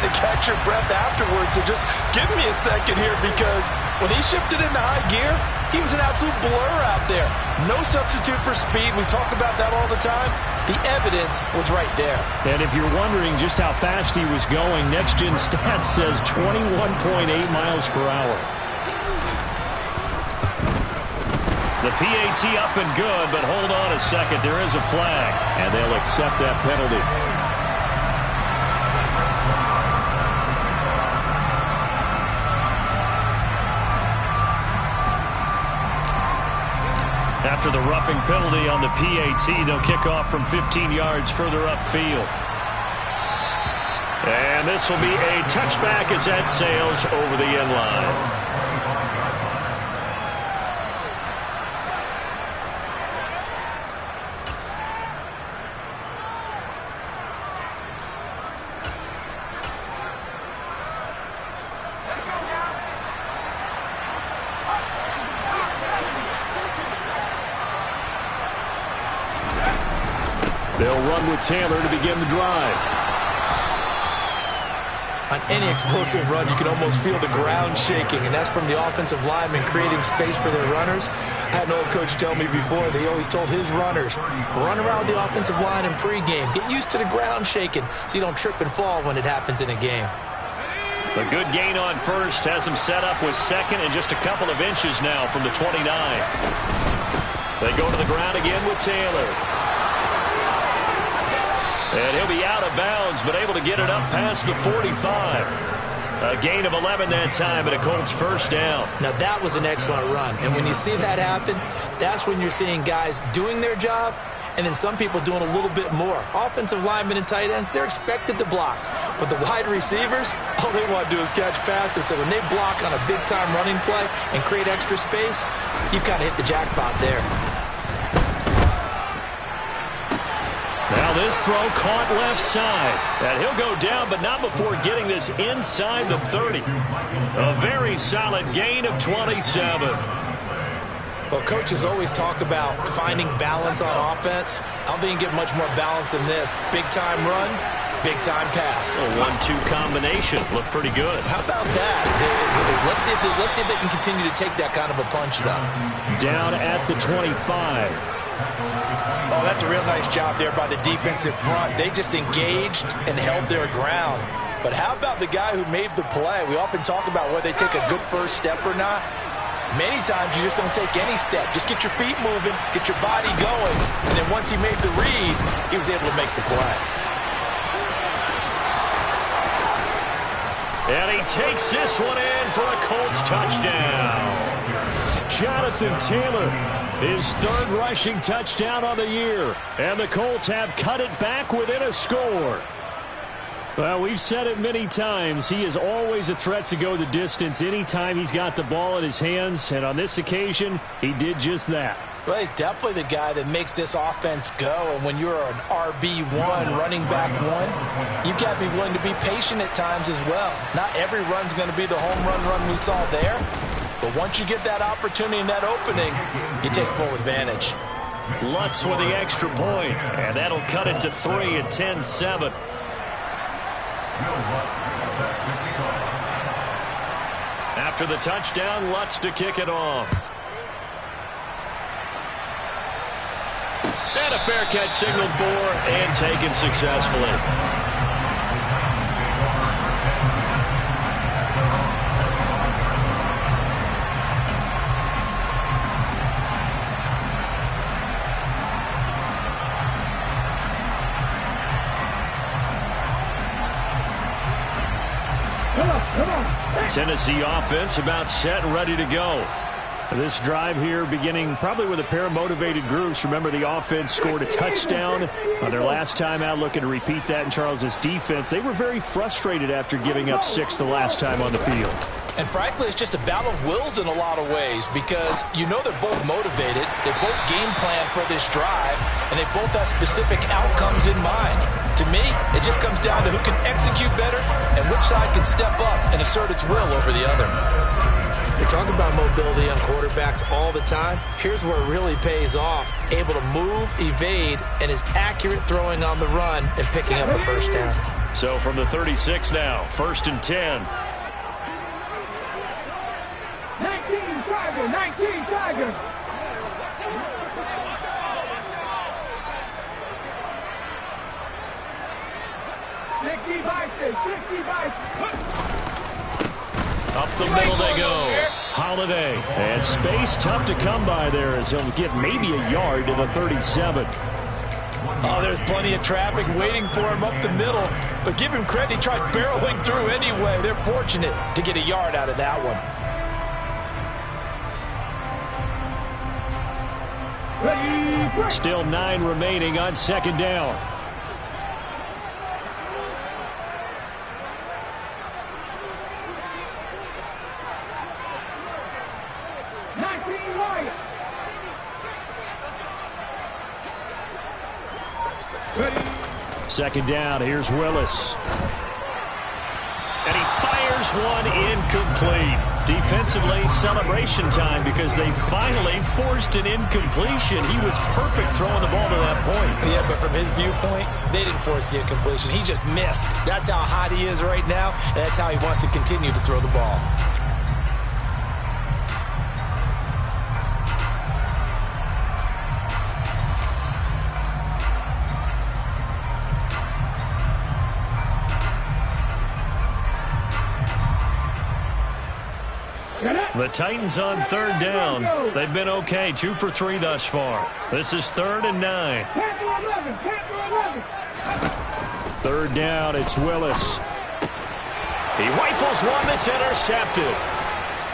to catch your breath afterwards. So just give me a second here, because when he shifted into high gear, he was an absolute blur out there. No substitute for speed. We talk about that all the time. The evidence was right there. And if you're wondering just how fast he was going, Next Gen Stats says 21.8 miles per hour. The PAT up and good, but hold on a second. There is a flag, and they'll accept that penalty. After the roughing penalty on the PAT, they'll kick off from 15 yards further upfield. And this will be a touchback as that sails over the end line. They'll run with Taylor to begin the drive. On any explosive run, you can almost feel the ground shaking, and that's from the offensive linemen creating space for their runners. I had an old coach tell me before, they always told his runners, run around the offensive line in pregame. Get used to the ground shaking so you don't trip and fall when it happens in a game. A good gain on first has him set up with second and just a couple of inches now from the 29. They go to the ground again with Taylor. And he'll be out of bounds, but able to get it up past the 45. A gain of 11 that time, and a Colts first down. Now, that was an excellent run. And when you see that happen, that's when you're seeing guys doing their job, and then some people doing a little bit more. Offensive linemen and tight ends, they're expected to block. But the wide receivers, all they want to do is catch passes. So when they block on a big-time running play and create extra space, you've kind of hit the jackpot there. Now this throw caught left side. And he'll go down, but not before getting this inside the 30. A very solid gain of 27. Well, coaches always talk about finding balance on offense. I don't think you get much more balance than this. Big-time run, big-time pass. A 1-2 combination. Looked pretty good. How about that? Let's see if they can continue to take that kind of a punch, though. Down at the 25. Oh, that's a real nice job there by the defensive front. They just engaged and held their ground. But how about the guy who made the play? We often talk about whether they take a good first step or not. Many times you just don't take any step. Just get your feet moving, get your body going, and then once he made the read, he was able to make the play. And he takes this one in for a Colts touchdown. Jonathan Taylor, his third rushing touchdown on the year. And the Colts have cut it back within a score. Well, we've said it many times. He is always a threat to go the distance anytime he's got the ball in his hands. And on this occasion, he did just that. Well, he's definitely the guy that makes this offense go. And when you're an RB1, running back one, you've got to be willing to be patient at times as well. Not every run's going to be the home run we saw there. But once you get that opportunity and that opening, you take full advantage. Lutz with the extra point, and that'll cut it to 3 at 10-7. After the touchdown, Lutz to kick it off. And a fair catch signaled for and taken successfully. Tennessee offense about set and ready to go. This drive here beginning probably with a pair of motivated groups. Remember, the offense scored a touchdown on their last time out, looking to repeat that in Charles's defense. They were very frustrated after giving up 6 the last time on the field. And frankly, it's just a battle of wills in a lot of ways, because you know they're both motivated, they both game plan for this drive, and they both have specific outcomes in mind. To me, it just comes down to who can execute better and which side can step up and assert its will over the other. They talk about mobility on quarterbacks all the time. Here's where it really pays off. Able to move, evade, and is accurate throwing on the run and picking up a first down. So from the 36 now, 1st and 10. 19 Tiger, 19 Tiger. Up the middle they go. Holiday. And space tough to come by there as he'll get maybe a yard to the 37. Oh, there's plenty of traffic waiting for him up the middle. But give him credit, he tried barreling through anyway. They're fortunate to get a yard out of that one. Still 9 remaining on 2nd down. Second down, here's Willis. And he fires one incomplete. Defensively, celebration time because they finally forced an incompletion. He was perfect throwing the ball to that point. Yeah, but from his viewpoint, they didn't force the incompletion. He just missed. That's how hot he is right now, and that's how he wants to continue to throw the ball. The Titans on 3rd down. They've been okay, 2 for 3 thus far. This is 3rd and 9. 3rd down, it's Willis. He rifles one that's intercepted.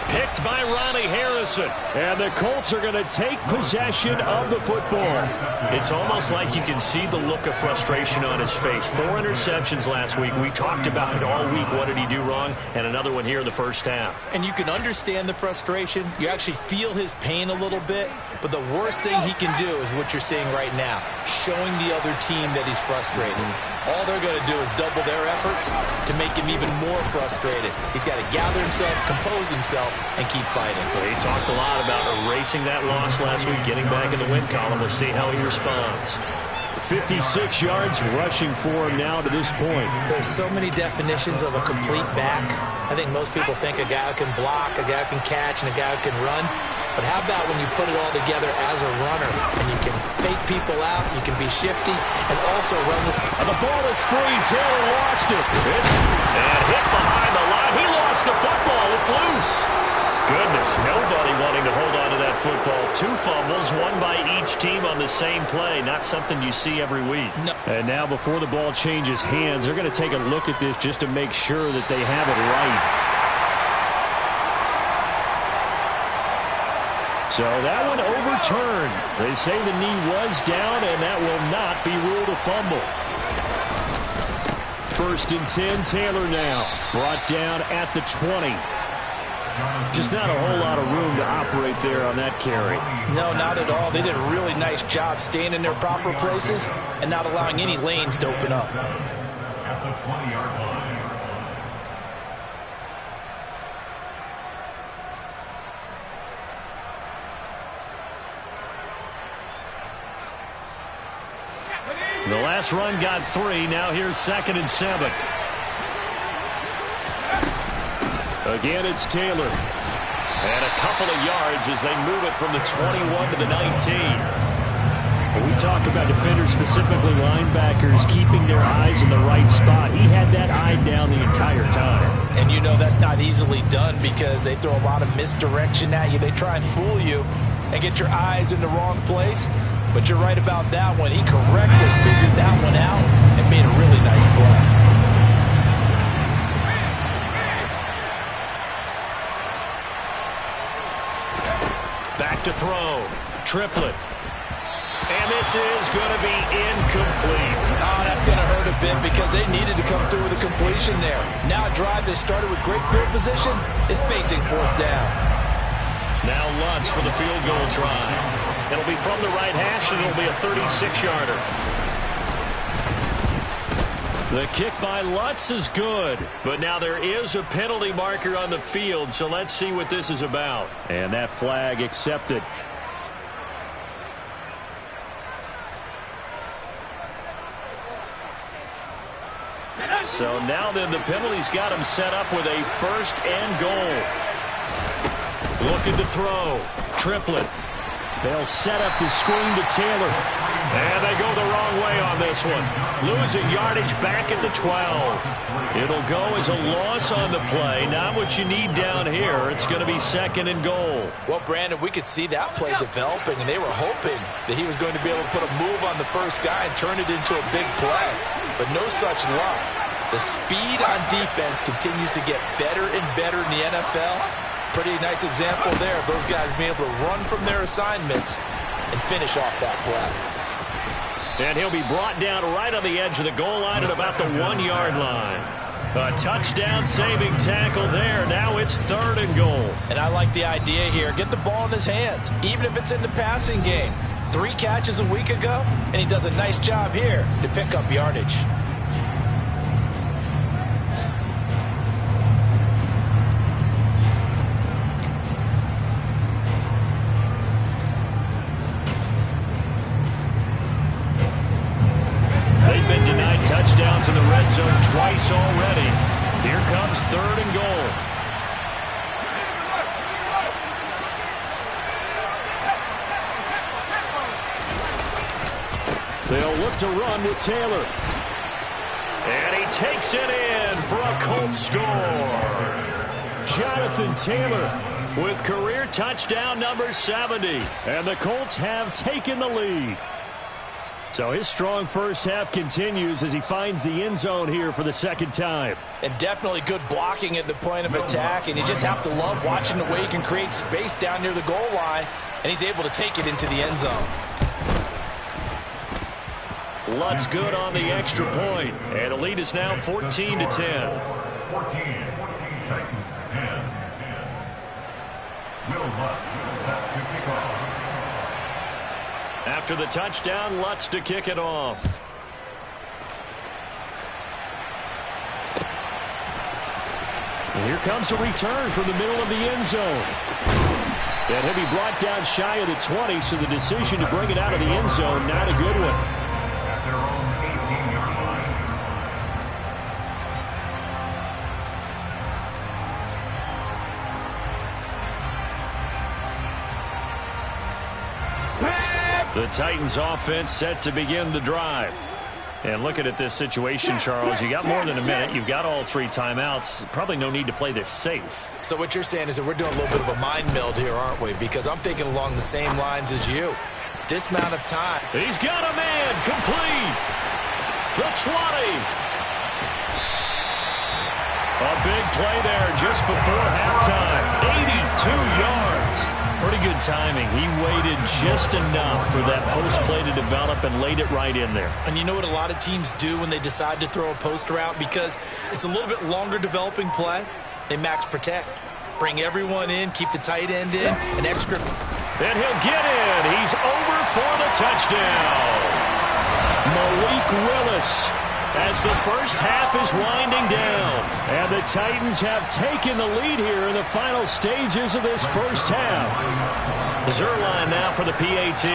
Picked by Ronnie Harrison. And the Colts are going to take possession of the football. It's almost like you can see the look of frustration on his face. 4 interceptions last week. We talked about it all week. What did he do wrong? And another one here in the first half. And you can understand the frustration. You actually feel his pain a little bit. But the worst thing he can do is what you're seeing right now, showing the other team that he's frustrated. All they're going to do is double their efforts to make him even more frustrated. He's got to gather himself, compose himself, and keep fighting. Well, he talked a lot about erasing that loss last week, getting back in the win column. We'll see how he responds. 56 yards rushing for him now to this point. There's so many definitions of a complete back. I think most people think a guy who can block, a guy who can catch, and a guy who can run. But how about when you put it all together as a runner and you can fake people out, you can be shifty, and also run with... And the ball is free. Taylor lost it. And hit behind the line. He lost the football. It's loose. Goodness, nobody wanting to hold on to that football. 2 fumbles, 1 by each team on the same play. Not something you see every week. No. And now before the ball changes hands, they're going to take a look at this just to make sure that they have it right. So that one overturned. They say the knee was down, and that will not be ruled a fumble. 1st and 10, Taylor now. Brought down at the 20. Just not a whole lot of room to operate there on that carry. No, not at all. They did a really nice job staying in their proper places and not allowing any lanes to open up. At the 20-yard line. The last run got 3. Now here's 2nd and 7. Again, it's Taylor. And a couple of yards as they move it from the 21 to the 19. When we talk about defenders, specifically linebackers, keeping their eyes in the right spot, he had that eye down the entire time. And you know that's not easily done because they throw a lot of misdirection at you. They try and fool you and get your eyes in the wrong place. But you're right about that one. He correctly figured that one out and made a really nice play. Back to throw. Triplet. And this is going to be incomplete. Oh, that's going to hurt a bit because they needed to come through with a completion there. Now a drive that started with great field position is facing 4th down. Now Lutz for the field goal try. It'll be from the right hash, and it'll be a 36-yarder. The kick by Lutz is good, but now there is a penalty marker on the field, so let's see what this is about. And that flag accepted. So now then, the penalty's got him set up with a 1st and goal. Looking to throw. Triplet. They'll set up the screen to Taylor. And they go the wrong way on this one. Losing yardage back at the 12. It'll go as a loss on the play. Not what you need down here. It's going to be 2nd and goal. Well, Brandon, we could see that play developing, and they were hoping that he was going to be able to put a move on the first guy and turn it into a big play. But no such luck. The speed on defense continues to get better and better in the NFL. Pretty nice example there of those guys being able to run from their assignments and finish off that play. And he'll be brought down right on the edge of the goal line at about the 1-yard line. A touchdown-saving tackle there. Now it's 3rd and goal. And I like the idea here. Get the ball in his hands, even if it's in the passing game. 3 catches a week ago, and he does a nice job here to pick up yardage. They've been denied touchdowns in the red zone twice already. Here comes 3rd and goal. They'll look to run with Taylor. And he takes it in for a Colts score. Jonathan Taylor with career touchdown number 70. And the Colts have taken the lead. So his strong first half continues as he finds the end zone here for the 2nd time. And definitely good blocking at the point of attack, and you just have to love watching the way he can create space down near the goal line, and he's able to take it into the end zone. Lutz good on the extra point, and the lead is now 14-10. 14, Titans 10. Will Lutz set to kick off. After the touchdown, Lutz to kick it off. And here comes a return from the middle of the end zone. And he'll be brought down shy of the 20, so the decision to bring it out of the end zone, not a good one. At their own 18-yard line. The Titans offense set to begin the drive. And looking at this situation, Charles, you got more than a minute. You've got all 3 timeouts. Probably no need to play this safe. So what you're saying is that we're doing a little bit of a mind meld here, aren't we? Because I'm thinking along the same lines as you. This amount of time. He's got a man complete. The 20. A big play there just before halftime. 82 yards. Pretty good timing. He waited just enough for that post play to develop and laid it right in there. And you know what a lot of teams do when they decide to throw a post route? Because it's a little bit longer developing play. They max protect. Bring everyone in, keep the tight end in, an extra. And he'll get in. He's over for the touchdown. Malik Willis as the first half is winding down. And the Titans have taken the lead here in the final stages of this first half. Zerline now for the PAT.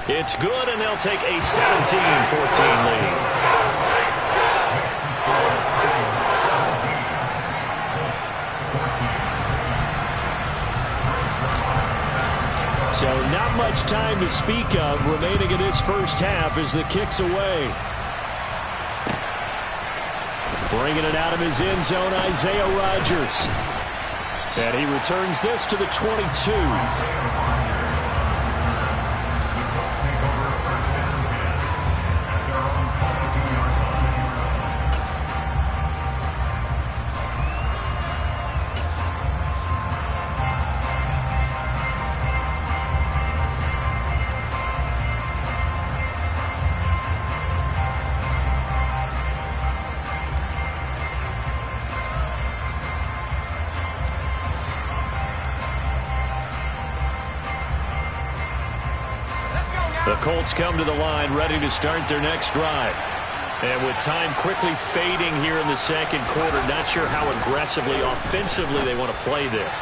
It's good, and they'll take a 17-14 lead. So not much time to speak of remaining in this first half as the kick's away. Bringing it out of his end zone, Isaiah Rodgers. And he returns this to the 22. The Colts come to the line ready to start their next drive. And with time quickly fading here in the second quarter, not sure how aggressively, offensively they want to play this.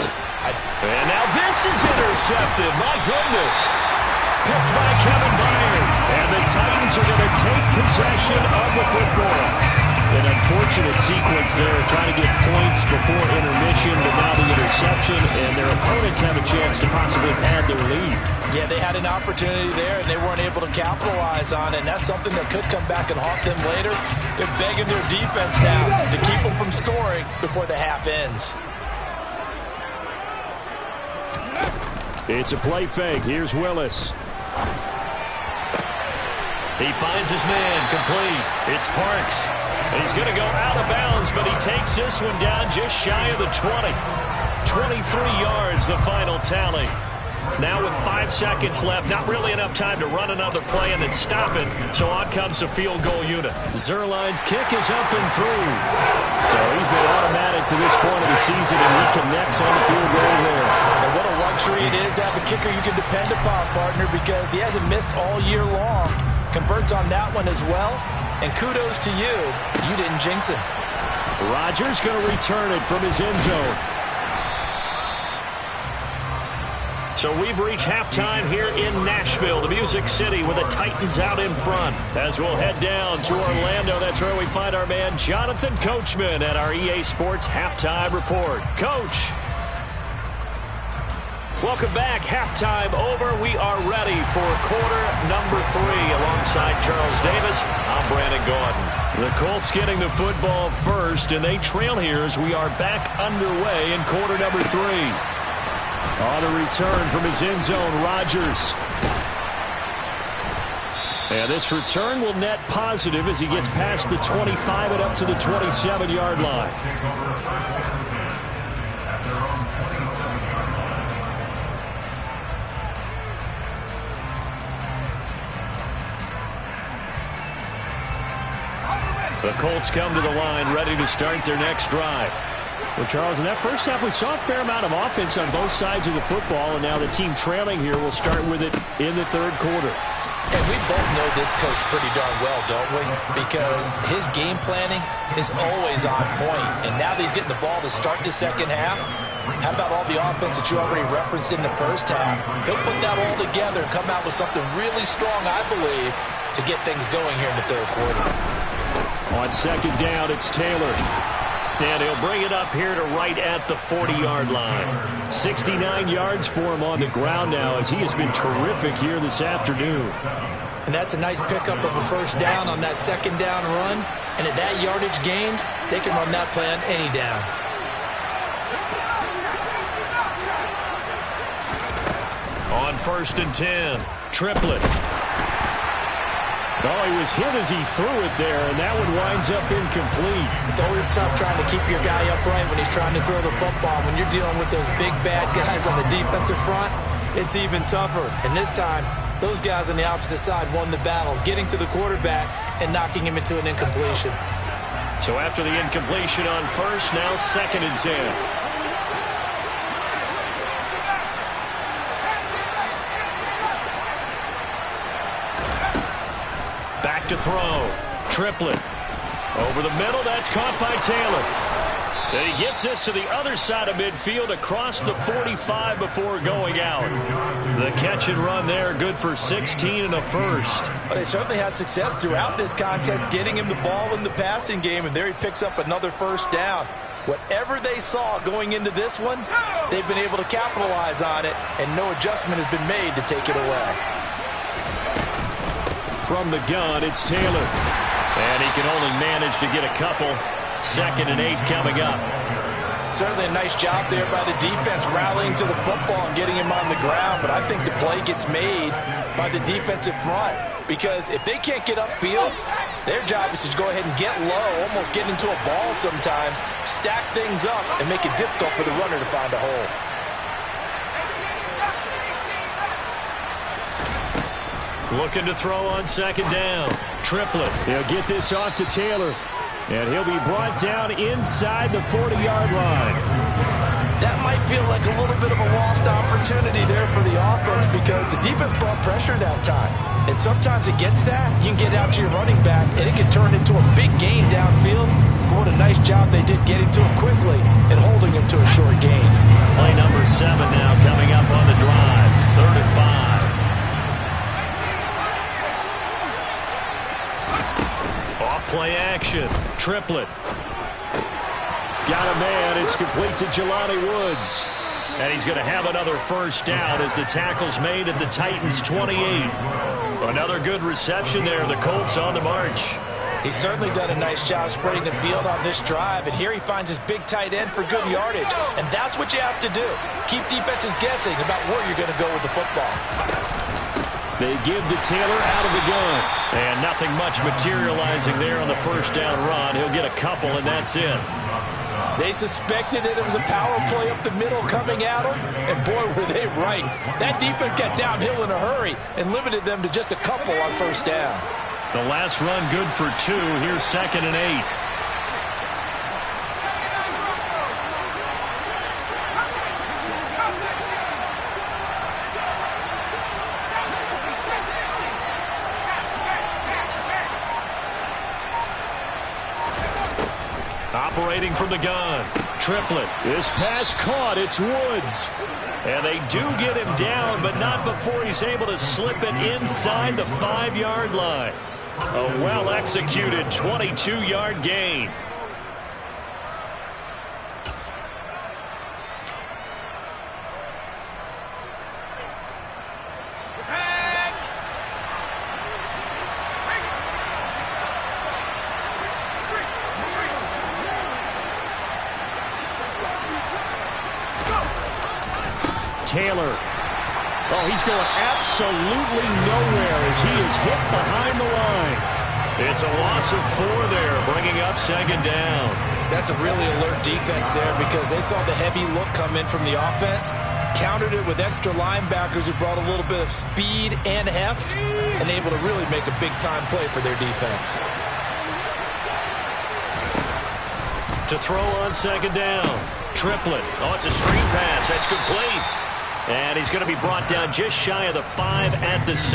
And now this is intercepted. My goodness. Picked by Kevin Byard. And the Titans are going to take possession of the football. An unfortunate sequence there, trying to get points before intermission, but now the interception, and their opponents have a chance to possibly pad their lead. Yeah, they had an opportunity there, and they weren't able to capitalize on it, and that's something that could come back and haunt them later. They're begging their defense now to keep them from scoring before the half ends. It's a play fake. Here's Willis. He finds his man, complete. It's Parks. He's going to go out of bounds, but he takes this one down just shy of the 20. 23 yards, the final tally. Now with 5 seconds left, not really enough time to run another play and then stop it, so on comes the field goal unit. Zuerlein's kick is up and through. So he's been automatic to this point of the season, and he connects on the field goal there. And what a luxury it is to have a kicker you can depend upon, partner, because he hasn't missed all year long. Converts on that one as well. And kudos to you. You didn't jinx him. Rodgers going to return it from his end zone. So we've reached halftime here in Nashville, the Music City, with the Titans out in front. As we'll head down to Orlando, that's where we find our man Jonathan Coachman at our EA Sports Halftime Report. Coach. Welcome back. Halftime over. We are ready for quarter number 3 alongside Charles Davis. I'm Brandon Gaudin. The Colts getting the football first, and they trail here as we are back underway in quarter number 3. On the return from his end zone, Rodgers. And this return will net positive as he gets past the 25 and up to the 27-yard line. The Colts come to the line, ready to start their next drive. Well, Charles, in that first half, we saw a fair amount of offense on both sides of the football, and now the team trailing here will start with it in the third quarter. And we both know this coach pretty darn well, don't we? Because his game planning is always on point. And now that he's getting the ball to start the second half, how about all the offense that you already referenced in the first half? He'll put that all together and come out with something really strong, I believe, to get things going here in the third quarter. On second down, it's Taylor. And he'll bring it up here to right at the 40-yard line. 69 yards for him on the ground now as he has been terrific here this afternoon. And that's a nice pickup of a first down on that second down run. And at that yardage gained, they can run that play on any down. On 1st and 10, Triplett. Oh, he was hit as he threw it there, and that one winds up incomplete. It's always tough trying to keep your guy upright when he's trying to throw the football. When you're dealing with those big, bad guys on the defensive front, it's even tougher. And this time, those guys on the opposite side won the battle, getting to the quarterback and knocking him into an incompletion. So after the incompletion on first, now 2nd and 10. Back to throw. Triplett. Over the middle. That's caught by Taylor. And he gets this to the other side of midfield across the 45 before going out. The catch and run there, good for 16 and a first. Well, they certainly had success throughout this contest, getting him the ball in the passing game, and there he picks up another first down. Whatever they saw going into this one, they've been able to capitalize on it, and no adjustment has been made to take it away. From the gun, it's Taylor. And he can only manage to get a couple. 2nd and 8 coming up. Certainly a nice job there by the defense rallying to the football and getting him on the ground, but I think the play gets made by the defensive front because if they can't get upfield, their job is to go ahead and get low, almost get into a ball sometimes, stack things up, and make it difficult for the runner to find a hole. Looking to throw on 2nd down. Triplett. He'll get this off to Taylor. And he'll be brought down inside the 40-yard line. That might feel like a little bit of a lost opportunity there for the offense because the defense brought pressure that time. And sometimes against that, you can get out to your running back, and it can turn into a big gain downfield. What a nice job they did getting to him quickly and holding him to a short gain. Play number 7 now coming up on the drive. 3rd and 5. Off play action. Triplet. Got a man. It's complete to Jelani Woods. And he's going to have another first down as the tackle's made at the Titans' 28. Another good reception there. The Colts on the march. He's certainly done a nice job spreading the field on this drive, and here he finds his big tight end for good yardage. And that's what you have to do. Keep defenses guessing about where you're going to go with the football. They give to Taylor out of the gun. And nothing much materializing there on the first down run. He'll get a couple, and that's it. They suspected it was a power play up the middle coming at them, and boy, were they right. That defense got downhill in a hurry and limited them to just a couple on first down. The last run good for 2. Here's 2nd and 8. Operating from the gun. Triplet. This pass caught. It's Woods. And they do get him down, but not before he's able to slip it inside the 5-yard line. A well-executed 22-yard gain. Taylor. Oh, he's going absolutely nowhere as he is hit behind the line. It's a loss of 4 there, bringing up 2nd down. That's a really alert defense there because they saw the heavy look come in from the offense, countered it with extra linebackers who brought a little bit of speed and heft, and able to really make a big-time play for their defense. To throw on 2nd down. Triplet. Oh, it's a screen pass. That's complete. And he's going to be brought down just shy of the 5 at the 6.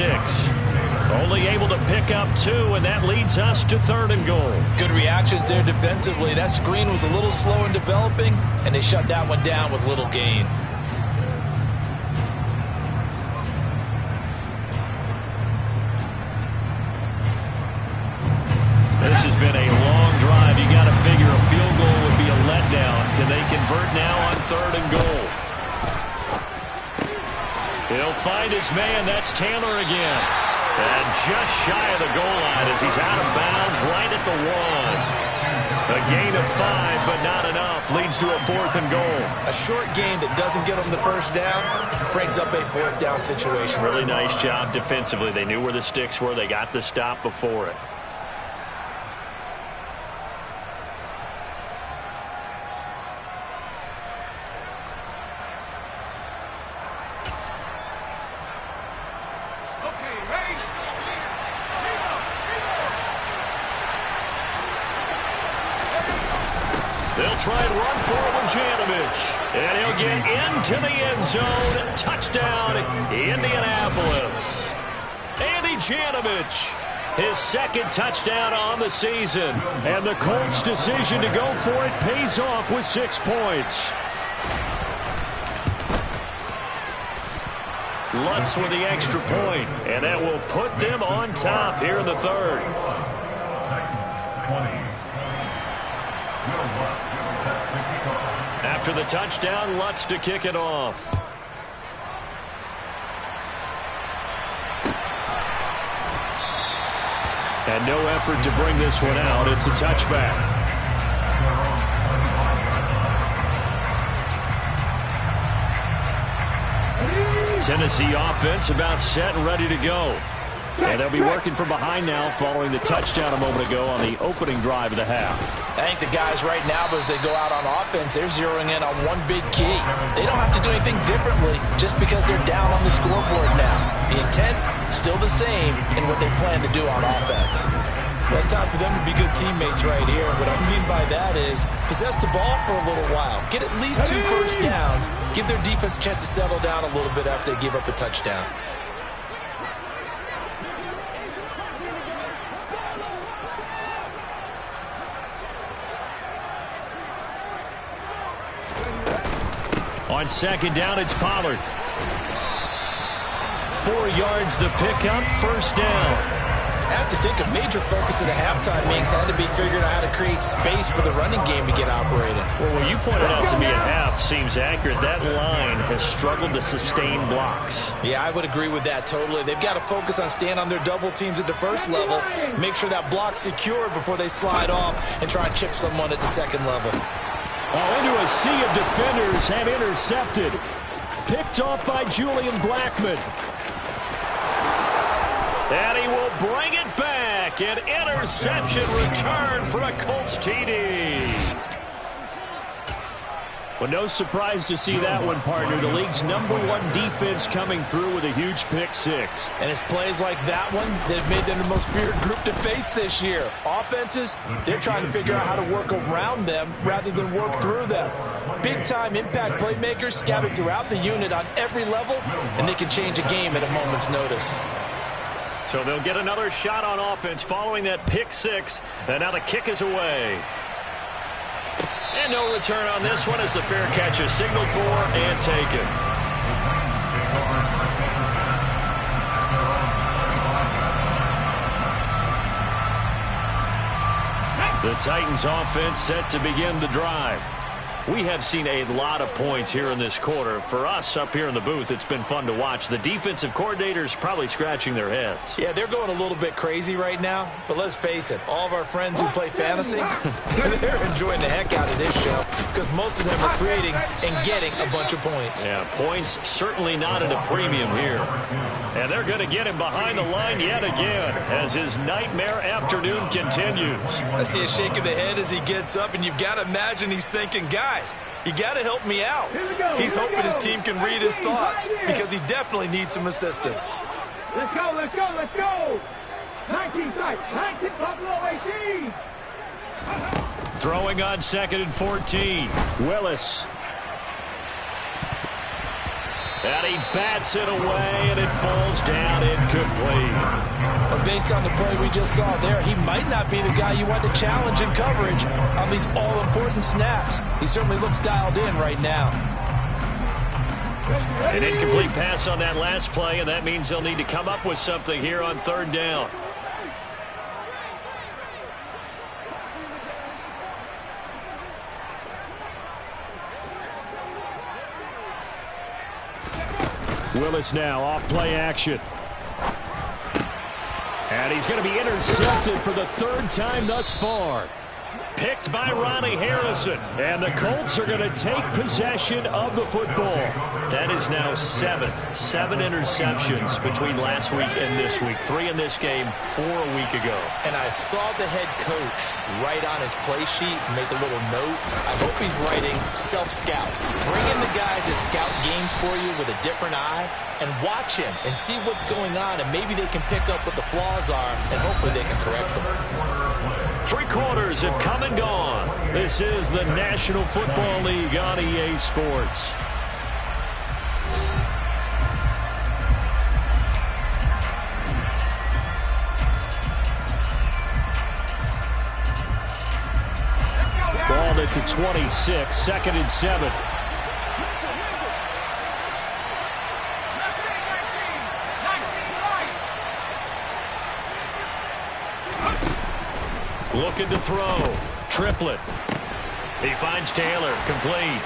Only able to pick up 2, and that leads us to 3rd and goal. Good reactions there defensively. That screen was a little slow in developing, and they shut that one down with little gain. This has been a long drive. You got to figure a field goal would be a letdown. Can they convert now on 3rd and goal? He'll find his man. That's Taylor again. And just shy of the goal line as he's out of bounds right at the 1. A gain of 5, but not enough. Leads to a 4th and goal. A short gain that doesn't get them the first down brings up a 4th down situation. Really nice job defensively. They knew where the sticks were. They got the stop before it. They'll try and run forward Janovich. And he'll get into the end zone. Touchdown, Indianapolis. Andy Janovich, his 2nd touchdown on the season. And the Colts' decision to go for it pays off with 6 points. Lutz with the extra point. And that will put them on top here in the 3rd. After the touchdown, Lutz to kick it off. And no effort to bring this one out. It's a touchback. Tennessee offense about set and ready to go. And they'll be working from behind now following the touchdown a moment ago on the opening drive of the half. I think the guys right now, as they go out on offense, they're zeroing in on one big key. They don't have to do anything differently just because they're down on the scoreboard now. The intent, still the same in what they plan to do on offense. Well, it's time for them to be good teammates right here. What I mean by that is possess the ball for a little while. Get at least 2 first downs. Give their defense a chance to settle down a little bit after they give up a touchdown. On 2nd down, it's Pollard. 4 yards the pickup, first down. have to think a major focus of the halftime meetings had to be figuring out how to create space for the running game to get operating. Well, what you pointed out to me at half seems accurate. That line has struggled to sustain blocks. Yeah, I would agree with that totally. They've got to focus on staying on their double teams at the first level, make sure that block's secured before they slide off and try and chip someone at the second level. Oh, into a sea of defenders and intercepted. Picked off by Julian Blackman. And he will bring it back. An interception return for a Colts TD. Well, no surprise to see that one, partner. The league's #1 defense coming through with a huge pick six. And it's plays like that one that have made them the most feared group to face this year. Offenses, they're trying to figure out how to work around them rather than work through them. Big-time impact playmakers scattered throughout the unit on every level, and they can change a game at a moment's notice. So they'll get another shot on offense following that pick six. And now the kick is away. And no return on this one as the fair catch is signaled for and taken. The Titans offense set to begin the drive. We have seen a lot of points here in this quarter. For us up here in the booth, it's been fun to watch. The defensive coordinators probably scratching their heads. Yeah, they're going a little bit crazy right now. But let's face it, all of our friends who play fantasy, they're enjoying the heck out of this show because most of them are creating and getting a bunch of points. Yeah, points certainly not at a premium here. And they're going to get him behind the line yet again as his nightmare afternoon continues. I see a shake of the head as he gets up, and you've got to imagine he's thinking, guys, you got to help me out. He's hoping his team can read his thoughts because he definitely needs some assistance. Let's go, let's go, let's go. 19 sides, 19 Buffalo 18. Throwing on 2nd and 14. Willis. And he bats it away, and it falls down incomplete. But based on the play we just saw there, he might not be the guy you want to challenge in coverage on these all-important snaps. He certainly looks dialed in right now. An incomplete pass on that last play, and that means they'll need to come up with something here on 3rd down. Willis now off play action. And he's going to be intercepted for the 3rd time thus far. Picked by Ronnie Harrison. And the Colts are going to take possession of the football. That is now 7 interceptions between last week and this week. 3 in this game, 4 a week ago. And I saw the head coach write on his play sheet, make a little note. I hope he's writing self-scout. Bring in the guys that scout games for you with a different eye and watch him and see what's going on, and maybe they can pick up what the flaws are, and hopefully they can correct them. 3 quarters have come and gone. This is the National Football League on EA Sports. Ball at the 26, 2nd and 7. Looking to throw. Triplet. He finds Taylor. Complete.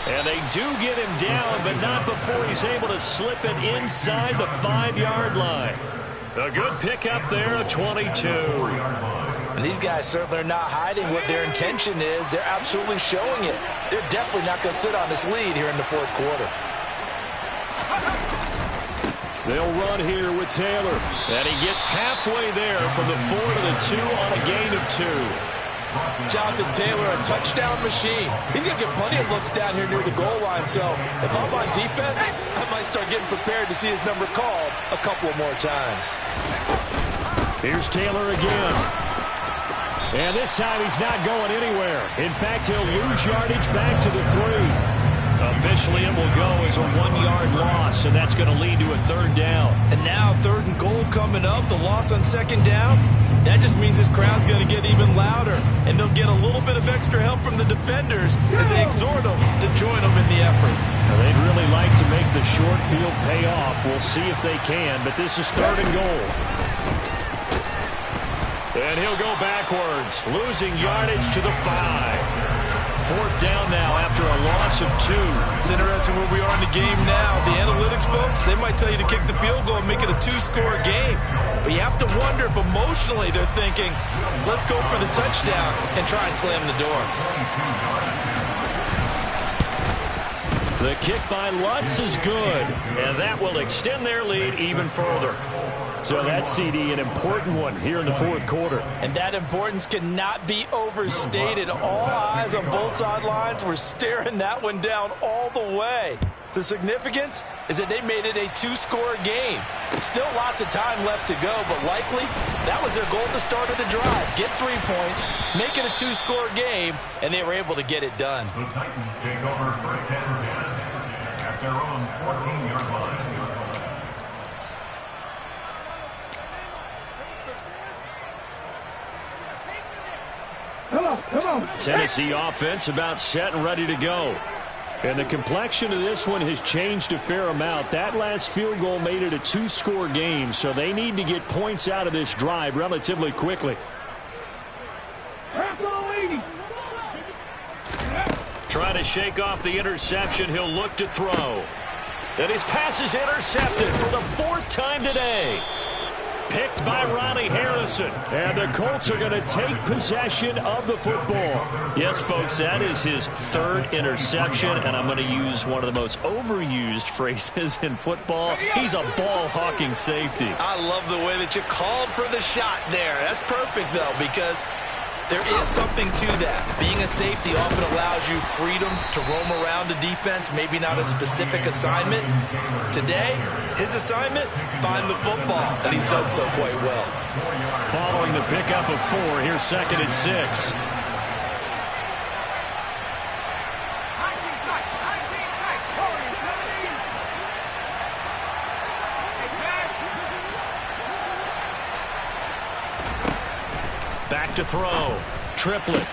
And they do get him down, but not before he's able to slip it inside the 5-yard line. A good pickup there, a 22. And these guys certainly are not hiding what their intention is. They're absolutely showing it. They're definitely not going to sit on this lead here in the 4th quarter. They'll run here with Taylor. And he gets halfway there from the 4 to the 2 on a gain of 2. Jonathan Taylor, a touchdown machine. He's going to get plenty of looks down here near the goal line. So if I'm on defense, I might start getting prepared to see his number called a couple more times. Here's Taylor again. And this time he's not going anywhere. In fact, he'll lose yardage back to the 3. Officially, it will go as a 1-yard loss, and that's going to lead to a 3rd down. And now 3rd and goal coming up, the loss on 2nd down. That just means this crowd's going to get even louder, and they'll get a little bit of extra help from the defenders as they exhort them to join them in the effort. Now, they'd really like to make the short field pay off. We'll see if they can, but this is 3rd and goal. And he'll go backwards, losing yardage to the 5. Fourth down now after a loss of 2. It's interesting where we are in the game now. The analytics folks, they might tell you to kick the field goal and make it a 2-score game. But you have to wonder if emotionally they're thinking, let's go for the touchdown and try and slam the door. The kick by Lutz is good, and that will extend their lead even further. So that CD, an important one here in the fourth quarter. And that importance cannot be overstated. All eyes on both sidelines were staring that one down all the way. The significance is that they made it a 2-score game. Still lots of time left to go, but likely that was their goal at the start of the drive. Get 3 points, make it a 2-score game, and they were able to get it done. The Titans take over first and 10 at their own 14-yard line. Come on. Tennessee offense about set and ready to go. And the complexion of this one has changed a fair amount. That last field goal made it a 2-score game, so they need to get points out of this drive relatively quickly. Trying to shake off the interception. He'll look to throw. And his pass is intercepted for the 4th time today. Picked by Ronnie Harrison. And the Colts are going to take possession of the football. Yes, folks, that is his 3rd interception, and I'm going to use one of the most overused phrases in football. He's a ball-hawking safety. I love the way that you called for the shot there. That's perfect, though, because there is something to that. Being a safety often allows you freedom to roam around the defense, maybe not a specific assignment. Today, his assignment, find the football, and he's done so quite well. Following the pickup of 4, here's 2nd and 6. Back to throw. Triplet.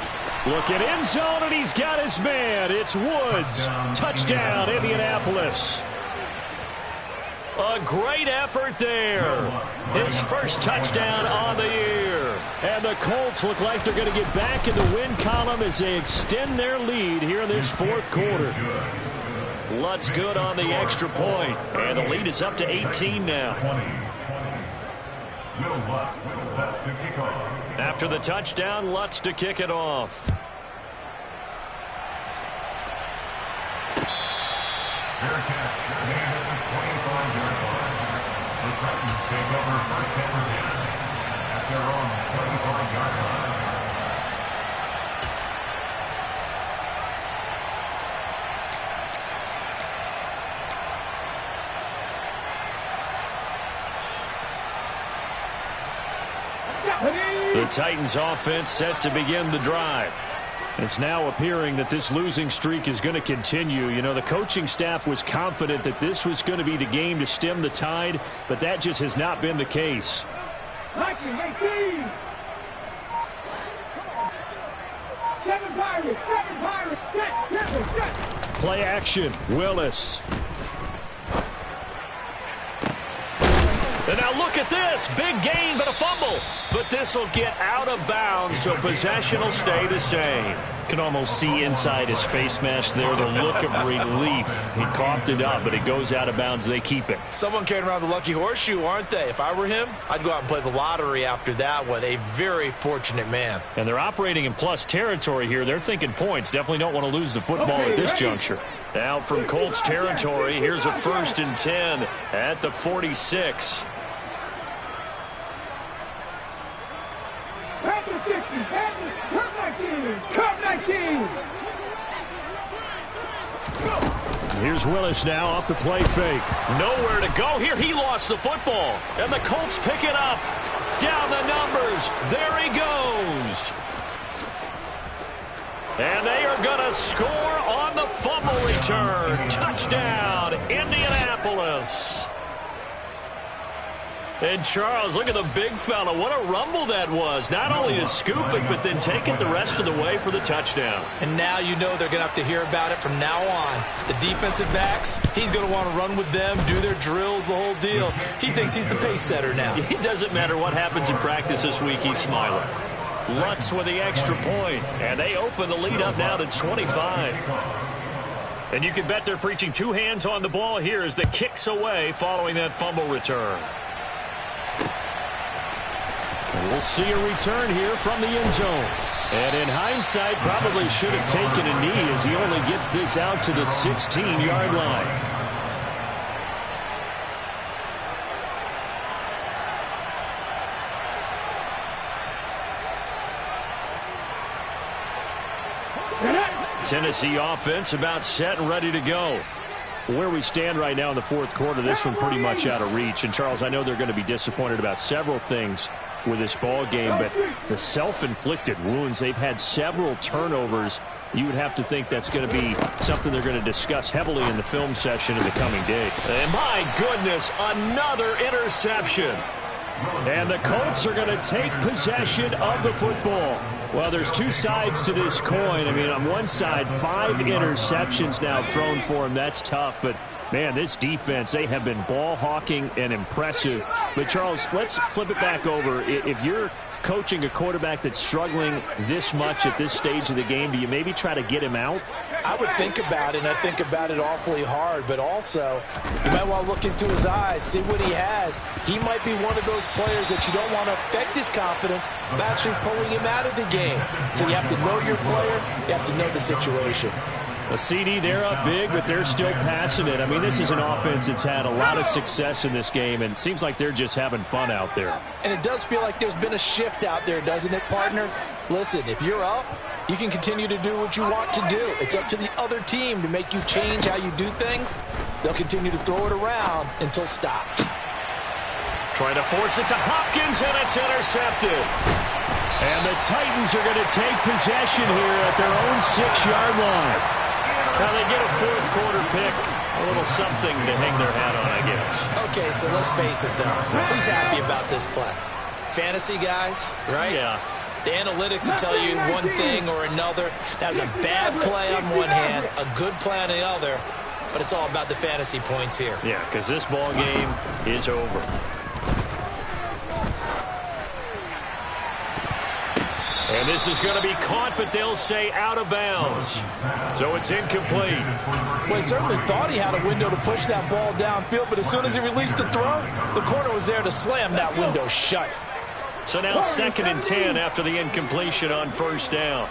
Look at end zone, and he's got his man. It's Woods. Touchdown, Indianapolis. A great effort there. His first touchdown on the year. And the Colts look like they're going to get back in the win column as they extend their lead here in this fourth quarter. Lutz good on the extra point. And the lead is up to 18 now. After the touchdown, Lutz to kick it off. Fair catch. Gain at the 25-yard line. The Titans take over first and 10 at their own 25-yard line. The Titans offense set to begin the drive. It's now appearing that this losing streak is going to continue. You know, the coaching staff was confident that this was going to be the game to stem the tide, but that just has not been the case. Play action. Willis. And now look at this. Big gain, but a fumble. But this will get out of bounds, so possession will stay the same. Can almost see inside his face mask there the look of relief. He coughed it up, but it goes out of bounds. They keep it. Someone carrying around the lucky horseshoe, aren't they? If I were him, I'd go out and play the lottery after that one. A very fortunate man. And they're operating in plus territory here. They're thinking points. Definitely don't want to lose the football at this juncture. Now from Colts territory, here's a 1st and 10 at the 46. Here's Willis now off the play fake. Nowhere to go here. He lost the football. And the Colts pick it up. Down the numbers. There he goes. And they are going to score on the fumble return. Touchdown, Indianapolis. And Charles, look at the big fella. What a rumble that was. Not only to scoop it, but then take it the rest of the way for the touchdown. And now you know they're going to have to hear about it from now on. The defensive backs, he's going to want to run with them, do their drills, the whole deal. He thinks he's the pace setter now. It doesn't matter what happens in practice this week, he's smiling. Lutz with the extra point, and they open the lead up now to 25. And you can bet they're preaching two hands on the ball here as the kick's away following that fumble return. And we'll see a return here from the end zone. And in hindsight, probably should have taken a knee as he only gets this out to the 16-yard line. Tennessee offense about set and ready to go. Where we stand right now in the fourth quarter, this one pretty much out of reach. And, Charles, I know they're going to be disappointed about several things with this ball game, but the self-inflicted wounds, they've had several turnovers. You would have to think that's going to be something they're going to discuss heavily in the film session in the coming day. And, my goodness, another interception. And the Colts are going to take possession of the football. Well, there's two sides to this coin. I mean, on one side, 5 interceptions now thrown for him. That's tough. But, man, this defense, they have been ball hawking and impressive. But, Charles, let's flip it back over. If you're coaching a quarterback that's struggling this much at this stage of the game, do you maybe try to get him out? I would think about it, and I think about it awfully hard. But also, you might want to look into his eyes, see what he has. He might be one of those players that you don't want to affect his confidence by actually pulling him out of the game. So you have to know your player. You have to know the situation. A CD, they're up big, but they're still passing it. I mean, this is an offense that's had a lot of success in this game, and it seems like they're just having fun out there. And it does feel like there's been a shift out there, doesn't it, partner? Listen, if you're up, you can continue to do what you want to do. It's up to the other team to make you change how you do things. They'll continue to throw it around until stopped. Trying to force it to Hopkins, and it's intercepted. And the Titans are going to take possession here at their own 6-yard line. Now they get a fourth quarter pick, a little something to hang their hat on, I guess. Okay, so let's face it, though. Who's happy about this play? Fantasy guys, right? Yeah. The analytics will tell you one thing or another. That's a bad play on one hand, a good play on the other, but it's all about the fantasy points here. Yeah, because this ball game is over. And this is going to be caught, but they'll say out of bounds. So it's incomplete. Well, he certainly thought he had a window to push that ball downfield, but as soon as he released the throw, the corner was there to slam that window shut. So now 2nd and 10 after the incompletion on first down.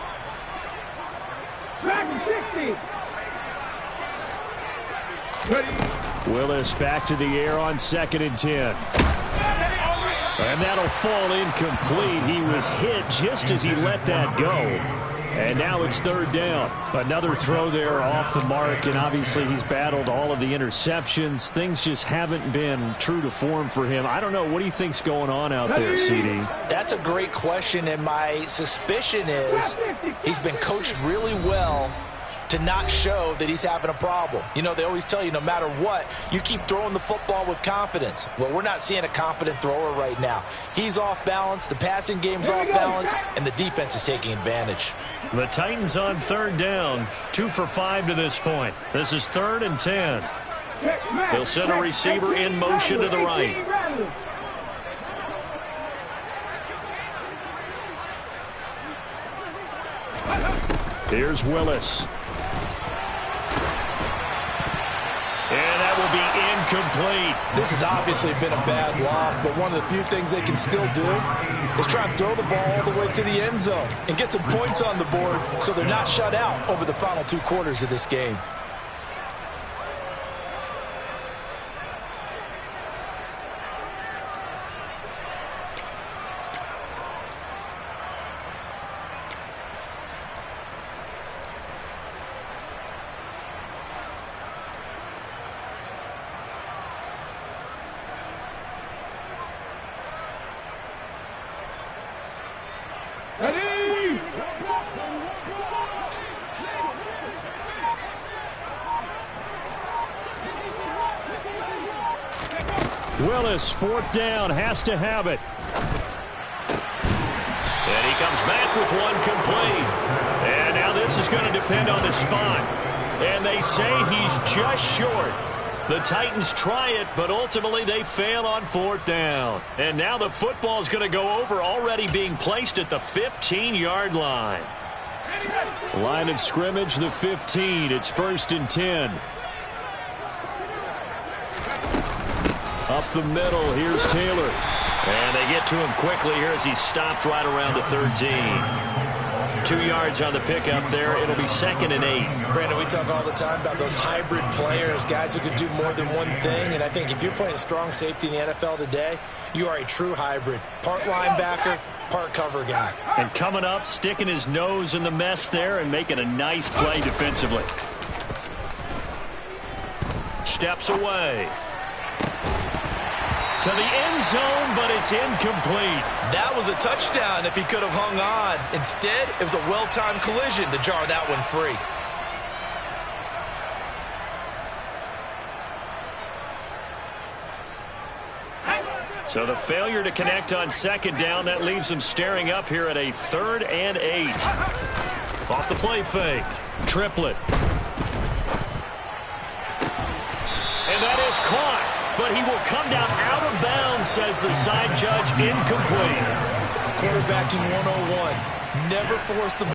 Willis back to the air on 2nd and 10. And that'll fall incomplete. He was hit just as he let that go. And now it's 3rd down. Another throw there off the mark, and obviously he's battled all of the interceptions. Things just haven't been true to form for him. I don't know. What do you think's going on out there, CD? That's a great question, and my suspicion is he's been coached really well to not show that he's having a problem. You know, they always tell you no matter what, you keep throwing the football with confidence. Well, we're not seeing a confident thrower right now. He's off balance, the passing game's off balance, and the defense is taking advantage. The Titans on 3rd down, 2 for 5 to this point. This is 3rd and 10. He'll send a receiver in motion to the right. Here's Willis. And that will be incomplete. This has obviously been a bad loss, but one of the few things they can still do is try and throw the ball all the way to the end zone and get some points on the board so they're not shut out over the final 2 quarters of this game. Willis, fourth down, has to have it. And he comes back with one complete. And now this is going to depend on the spot. And they say he's just short. The Titans try it, but ultimately they fail on fourth down. And now the football is going to go over, already being placed at the 15-yard line. Line of scrimmage, the 15. It's 1st and 10. Up the middle, here's Taylor. And they get to him quickly here as he stopped right around the 13. 2 yards on the pickup there. It'll be 2nd and 8. Brandon, we talk all the time about those hybrid players, guys who can do more than one thing. And I think if you're playing strong safety in the NFL today, you are a true hybrid. Part linebacker, part cover guy. And coming up, sticking his nose in the mess there and making a nice play defensively. Steps away. To the end zone, but it's incomplete. That was a touchdown if he could have hung on. Instead, it was a well-timed collision to jar that one free. So the failure to connect on 2nd down, that leaves them staring up here at a 3rd and 8. Off the play fake. Triplet. And that is caught. But he will come down out of bounds, says the side judge, incomplete. Quarterbacking 101. Never force the